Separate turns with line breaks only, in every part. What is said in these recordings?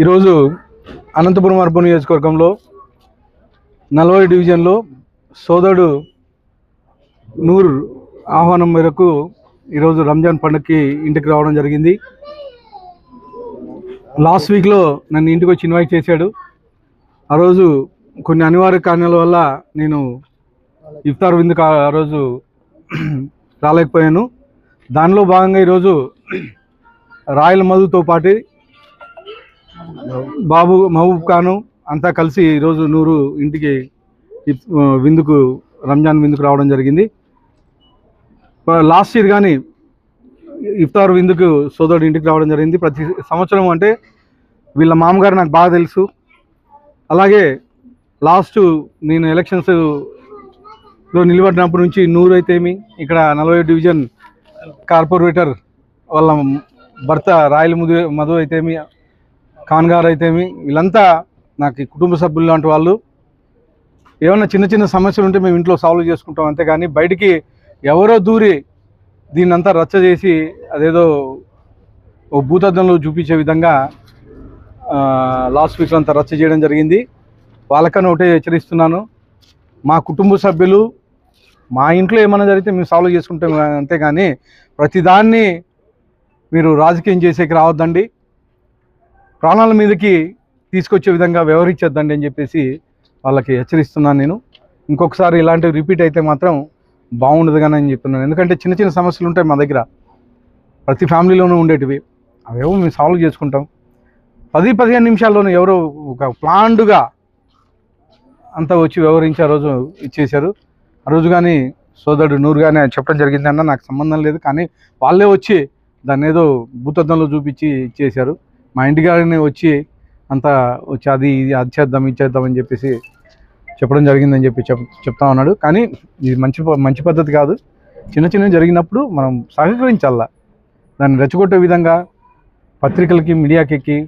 ఈరోజు అనంతపురం అర్బన్ నియోజకవర్గంలో 40 డివిజన్లో సోదరుడు నూర్ ఆహ్వానం మేరకు ఈరోజు రంజాన్ పండుగకి ఇంటికి రావడం జరిగింది. లాస్ట్ వీక్లో నన్ను ఇంటికి వచ్చి ఇన్వైట్ చేశాడు. ఆ రోజు కొన్ని అనివార్య కారణాల వల్ల నేను ఇఫ్తార్ విందుకు ఆ రోజు రాలేకపోయాను. దానిలో భాగంగా ఈరోజు రాయల మధుతో పాటు బాబు మహబూబ్ ఖాను అంతా కలిసి ఈరోజు నూరు ఇంటికి విందుకు రంజాన్ విందుకు రావడం జరిగింది. లాస్ట్ ఇయర్ కానీ ఇఫ్తార్ విందుకు సోదరుడు ఇంటికి రావడం జరిగింది. ప్రతి సంవత్సరం అంటే వీళ్ళ మామగారు నాకు బాగా తెలుసు. అలాగే లాస్ట్ నేను ఎలక్షన్స్లో నిలబడినప్పటి నుంచి నూరు అయితేమి, ఇక్కడ 40 డివిజన్ కార్పొరేటర్ వాళ్ళ భర్త రాయల మధు అయితేమి, ఖాన్ గారు అయితేమి, వీళ్ళంతా నాకు కుటుంబ సభ్యులు లాంటి వాళ్ళు. ఏమన్నా చిన్న చిన్న సమస్యలు ఉంటే మేము ఇంట్లో సాల్వ్ చేసుకుంటాం, అంతేగాని బయటికి ఎవరో దూరి దీన్నంతా రచ్చ చేసి అదేదో ఓ భూతద్దంలో చూపించే విధంగా లాస్ట్ వీక్లో అంతా రచ్చ చేయడం జరిగింది. వాళ్ళకన్నా ఒకటే హెచ్చరిస్తున్నాను, మా కుటుంబ సభ్యులు మా ఇంట్లో ఏమైనా జరిగితే మేము సాల్వ్ చేసుకుంటాం, అంతేగాని ప్రతిదాన్ని మీరు రాజకీయం చేసేకి రావద్దండి, ప్రాణాల మీదకి తీసుకొచ్చే విధంగా వ్యవహరించొద్దండి అని చెప్పేసి వాళ్ళకి హెచ్చరిస్తున్నాను. నేను ఇంకొకసారి ఇలాంటివి రిపీట్ అయితే మాత్రం బాగుండదు కానీ అని చెప్తున్నాను. ఎందుకంటే చిన్న చిన్న సమస్యలు ఉంటాయి మా దగ్గర, ప్రతి ఫ్యామిలీలోనూ ఉండేటివి. అవేవో మేము సాల్వ్ చేసుకుంటాం. 10-15 నిమిషాల్లోనే ఎవరో ఒక ప్లాండ్గా అంతా వచ్చి వ్యవహరించి ఆ రోజు ఇచ్చేశారు. ఆ రోజు కానీ సోదరుడు నూరు కానీ చెప్పడం జరిగింది అన్న నాకు సంబంధం లేదు, కానీ వాళ్ళే వచ్చి దాన్ని ఏదో భూతద్దంలో చూపించి ఇచ్చేశారు. మా ఇంటిగారిని వచ్చి అంతా వచ్చి అది చేద్దాం ఇది చేద్దాం అని చెప్పేసి చెప్పడం జరిగిందని చెప్పి చెప్తా ఉన్నాడు. కానీ ఇది మంచి పద్ధతి కాదు. చిన్న చిన్నవి జరిగినప్పుడు మనం సహకరించాలా, దాన్ని రెచ్చగొట్టే విధంగా పత్రికలకి మీడియాకి ఎక్కి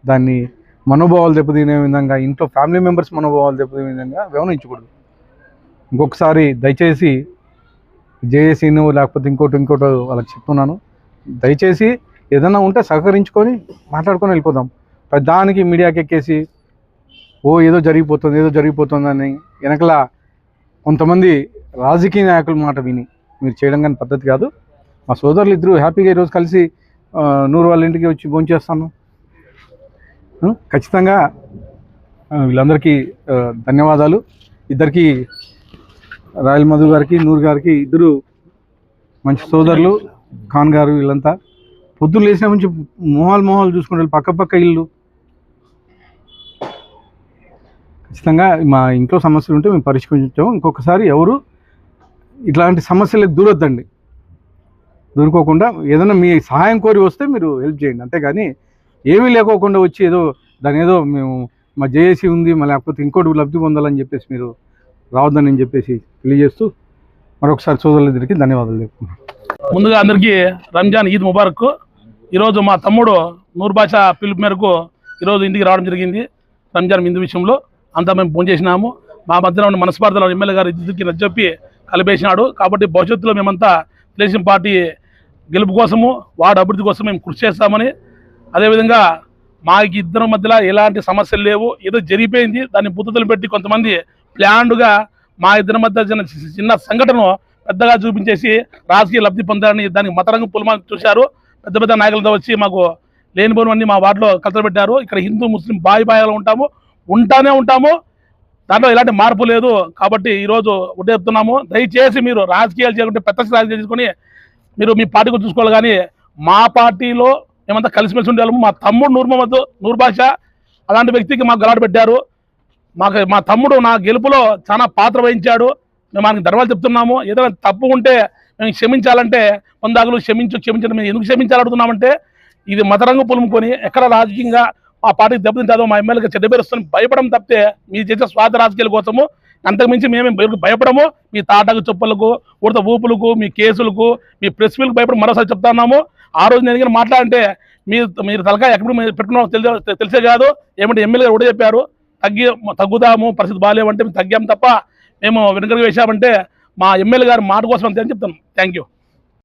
దాన్ని మనోభావాలు దెబ్బతినే విధంగా, ఇంట్లో ఫ్యామిలీ మెంబర్స్ మనోభావాలు దెబ్బతినే విధంగా వ్యవహరించకూడదు. ఇంకొకసారి దయచేసి జేఏసీను లేకపోతే ఇంకోటి వాళ్ళకి చెప్తున్నాను, దయచేసి ఏదైనా ఉంటే సహకరించుకొని మాట్లాడుకొని వెళ్ళిపోదాం. దానికి మీడియాకి ఎక్కేసి ఏదో జరిగిపోతుందని వెనకల కొంతమంది రాజకీయ నాయకుల మాట విని మీరు చేయడం కానీ పద్ధతి కాదు. మా సోదరులు ఇద్దరు హ్యాపీగా ఈరోజు కలిసి నూరు వాళ్ళ ఇంటికి వచ్చి భోంచేస్తాను. ఖచ్చితంగా వీళ్ళందరికీ ధన్యవాదాలు. ఇద్దరికి రాయల్ మధు గారికి నూరు గారికి ఇద్దరు మంచి సోదరులు. ఖాన్ గారు వీళ్ళంతా పొద్దున్న లేచిన నుంచి మొహాలు చూసుకుంటారు, పక్క ఇల్లు. ఖచ్చితంగా మా ఇంట్లో సమస్యలు ఉంటే మేము పరిష్కరించాము. ఇంకొకసారి ఎవరు ఇట్లాంటి సమస్యలకు దూరుకోకుండా ఏదైనా మీ సహాయం కోరి వస్తే మీరు హెల్ప్ చేయండి, అంతేగాని ఏమీ లేకోకుండా వచ్చి ఏదో మేము మా జేఏసీ ఉంది లేకపోతే ఇంకోటి లబ్ధి పొందాలని చెప్పేసి మీరు రావద్దని చెప్పేసి తెలియజేస్తూ మరొకసారి సోదరులందరికీ ధన్యవాదాలు చెప్తున్నాను.
ముందుగా అందరికీ రంజాన్ ఈద్ ముబారక్. ఈరోజు మా తమ్ముడు నూర్ బాషా పిలుపు మేరకు ఈరోజు ఇంటికి రావడం జరిగింది. రంజాన్ విందు విషయంలో అంతా మేము ఫోన్ చేసినాము. మా మధ్యలో ఉన్న మనస్పార్థలో ఎమ్మెల్యే గారు ఇద్దరికి నచ్చజెప్పి కలిపేసినాడు. కాబట్టి భవిష్యత్తులో మేమంతా తెలుగుదేశం పార్టీ గెలుపు కోసము, వార్డు అభివృద్ధి కోసం మేము కృషి చేస్తామని, అదేవిధంగా మాకు ఇద్దరి మధ్యలో ఎలాంటి సమస్యలు లేవు, ఏదో జరిగిపోయింది దాన్ని బుద్ధతులు పెట్టి కొంతమంది ప్లాన్డ్గా మా ఇద్దరి మధ్య చిన్న సంఘటన పెద్దగా చూపించేసి రాజకీయ లబ్ధి పొందాలని దానికి మతరంగ పులమాలు చూశారు. పెద్ద నాయకులతో వచ్చి మాకు లేనిపోనివన్నీ మా వార్డులో కలతపెట్టారు. ఇక్కడ హిందూ ముస్లిం బాయిలో ఉంటాము, దాంట్లో ఎలాంటి మార్పు లేదు. కాబట్టి ఈరోజు ఒకటే చెప్తున్నాము, దయచేసి మీరు రాజకీయాలు చేయకుంటే పెద్ద రాజకీయాలు చేసుకొని మీరు మీ పార్టీకి చూసుకోవాలి, కానీ మా పార్టీలో మేమంతా కలిసిమెలిసి ఉండేవాళ్ళము. మా తమ్ముడు నూర్ బాషా అలాంటి వ్యక్తికి మాకు గలాటు పెట్టారు. మా తమ్ముడు నా గెలుపులో చాలా పాత్ర వహించాడు. మేము మనకి ధర్మాలు చెప్తున్నాము. ఏదైనా తప్పు ఉంటే మేము క్షమించాలంటే వందాకులు క్షమించడం మేము ఎందుకు క్షమించాలడుగుతున్నామంటే, ఇది మతరంగు పులుముకొని ఎక్కడ రాజకీయంగా మా పార్టీకి దెబ్బతింటుందో, మా ఎమ్మెల్యేకి చెడ్డ పేరు వస్తుంది భయపడడం తప్పితే మీరు చేసే స్వార్థ రాజకీయాల కోసము అంతకుమించి మేము భయపడము. మీ తాటకు చొప్పులకు, ఉడత ఊపులకు, మీ కేసులకు, మీ ప్రెస్ మీలకు భయపడి మరోసారి చెప్తున్నాము. ఆ రోజు నేను మాట్లాడంటే మీరు తలకాయ ఎక్కడ పెట్టుకున్నామో తెలిసే కాదు. ఏమంటే ఎమ్మెల్యే గారు కూడా చెప్పారు, తగ్గుదాము, పరిస్థితి బాగాలేవంటే మేము తగ్గాము తప్ప మేము వెనుకకు వేసామంటే మా ఎమ్మెల్యే గారు మాట కోసం అంతే అని చెప్తాను. Thank you.